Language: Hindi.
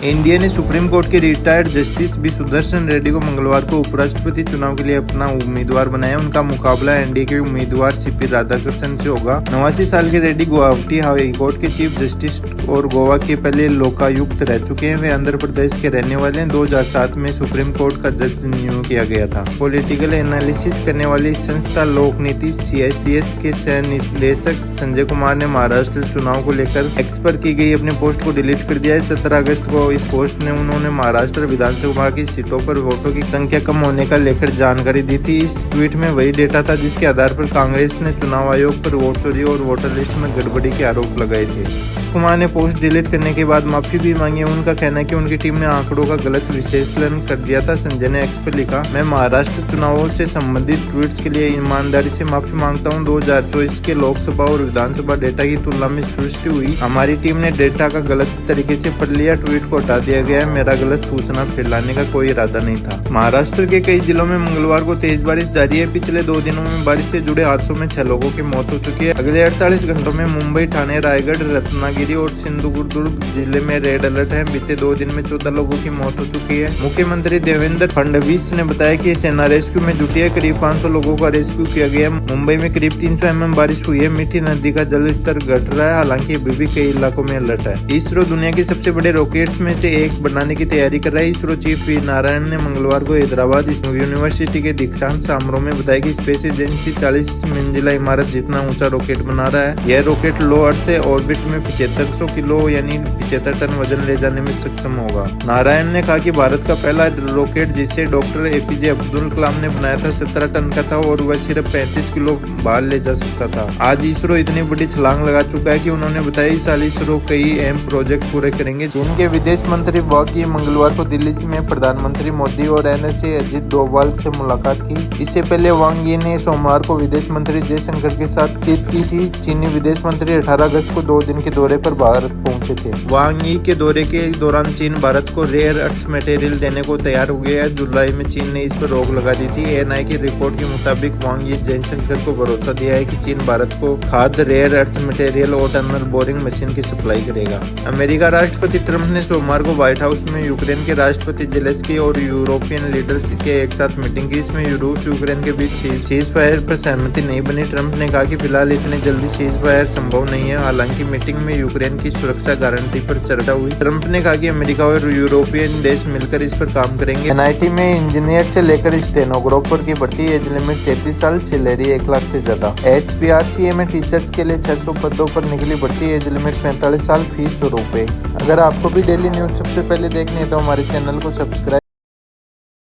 एनडीए ने सुप्रीम कोर्ट के retired justice B Sudershan Reddy को मंगलवार को उपराष्ट्रपति चुनाव के लिए अपना उम्मीदवार बनाया। उनका मुकाबला एनडीए के उम्मीदवार सीपी राधाकृष्णन से होगा। 89 साल के रेड्डी गुवाहाटी हाई कोर्ट के चीफ जस्टिस और गोवा के पहले लोकायुक्त रह चुके हैं। वे आंध्र प्रदेश के रहने वाले हैं। 2007 में सुप्रीम कोर्ट का जज नियुक्त किया गया था। पॉलिटिकल एनालिसिस करने वाली संस्था लोकनीति CSDS के सह निदेशक संजय कुमार ने महाराष्ट्र चुनाव को लेकर एक्स पर की गई अपनी पोस्ट को डिलीट कर दिया है। 17 अगस्त को इस पोस्ट में उन्होंने महाराष्ट्र विधानसभा की सीटों पर वोटों की संख्या कम होने का लेकर जानकारी दी थी। इस ट्वीट में वही डेटा था जिसके आधार पर कांग्रेस ने चुनाव आयोग पर वोट चोरी और वोटर लिस्ट में गड़बड़ी के आरोप लगाए थे। कुमार ने पोस्ट डिलीट करने के बाद माफी भी मांगी। उनका कहना है कि उनकी टीम ने आंकड़ों का गलत विश्लेषण कर दिया था। संजय ने एक्स पर लिखा, मैं महाराष्ट्र चुनावों से संबंधित ट्वीट्स के लिए ईमानदारी से माफी मांगता हूं। 2024 के लोकसभा और विधानसभा डेटा की तुलना में सृष्टि हुई। हमारी टीम ने डेटा का गलत तरीके से पढ़ लिया। ट्वीट को हटा दिया गया है। मेरा गलत सूचना फैलाने का कोई इरादा नहीं था। महाराष्ट्र के कई जिलों में मंगलवार को तेज बारिश जारी है। पिछले 2 दिनों में बारिश से जुड़े हादसों में 6 लोगों की मौत हो चुकी है। अगले 48 घंटों में मुंबई, ठाणे, रायगढ़, रत्नागिरी और सिंधुदुर्ग जिले में रेड अलर्ट है। बीते 2 दिन में 14 लोगों की मौत हो चुकी है। मुख्यमंत्री देवेंद्र फडणवीस ने बताया कि सेना रेस्क्यू में जुटी है। करीब 500 लोगों का रेस्क्यू किया गया। मुंबई में करीब 300 mm बारिश हुई है। मीठी नदी का जल स्तर घट रहा है। हालांकि अभी भी कई इलाकों में अलर्ट है। इसरो दुनिया के सबसे बड़े रॉकेट्स में से एक बनाने की तैयारी कर रहा है। इसरो चीफ वी नारायण ने मंगलवार को हैदराबाद यूनिवर्सिटी के दीक्षांत समारोह में बताया कि स्पेस एजेंसी 40 मंजिला इमारत जितना ऊंचा रॉकेट बना रहा है। यह रॉकेट लो अर्थ ऑर्बिट में 7500 किलो यानी 75 टन वजन ले जाने में सक्षम होगा। नारायण ने कहा कि भारत का पहला रॉकेट जिसे डॉक्टर APJ अब्दुल कलाम ने बनाया था 17 टन का था और वह सिर्फ 35 किलो बाहर ले जा सकता था। आज इसरो इतनी बड़ी छलांग लगा चुका है कि उन्होंने बताया इस साल इसरो कई अहम प्रोजेक्ट पूरे करेंगे। उनके विदेश मंत्री वांग यी मंगलवार को दिल्ली में प्रधानमंत्री मोदी और NSA अजित डोभाल से मुलाकात की। इससे पहले वांग यी ने सोमवार को विदेश मंत्री जयशंकर के साथ बातचीत की थी। चीनी विदेश मंत्री 18 अगस्त को 2 दिन के दौरे पर भारत पहुंचे थे। वांग यी के दौरे के दौरान चीन भारत को रेयर अर्थ मटेरियल देने को तैयार हो गया है। जुलाई में चीन ने इस पर रोक लगा दी थी। ANI की रिपोर्ट के मुताबिक वांग यी जयशंकर को भरोसा दिया है कि चीन भारत को खाद, रेयर अर्थ मटेरियल और टनल बोरिंग मशीन की सप्लाई करेगा। अमेरिका राष्ट्रपति ट्रंप ने सोमवार को व्हाइट हाउस में यूक्रेन के राष्ट्रपति जेलेंस्की और यूरोपियन लीडर्स के एक साथ मीटिंग की। इसमें रूस यूक्रेन के बीच सीज फायर पर सहमति नहीं बनी। ट्रंप ने कहा कि फिलहाल इतने जल्दी सीज फायर संभव नहीं है। हालांकि मीटिंग में यूक्रेन की सुरक्षा गारंटी पर चर्चा हुई। ट्रंप ने कहा कि अमेरिका और यूरोपियन देश मिलकर इस पर काम करेंगे। NIT में इंजीनियर से लेकर स्टेनोग्राफर की भर्ती, एज लिमिट 33 साल, सैलरी 1 लाख से ज्यादा। HPRCA में टीचर्स के लिए 600 पदों पर निकली भर्ती, एज लिमिट 45 साल, फीस ₹100। अगर आपको भी डेली न्यूज सबसे पहले देखनी है तो हमारे चैनल को सब्सक्राइब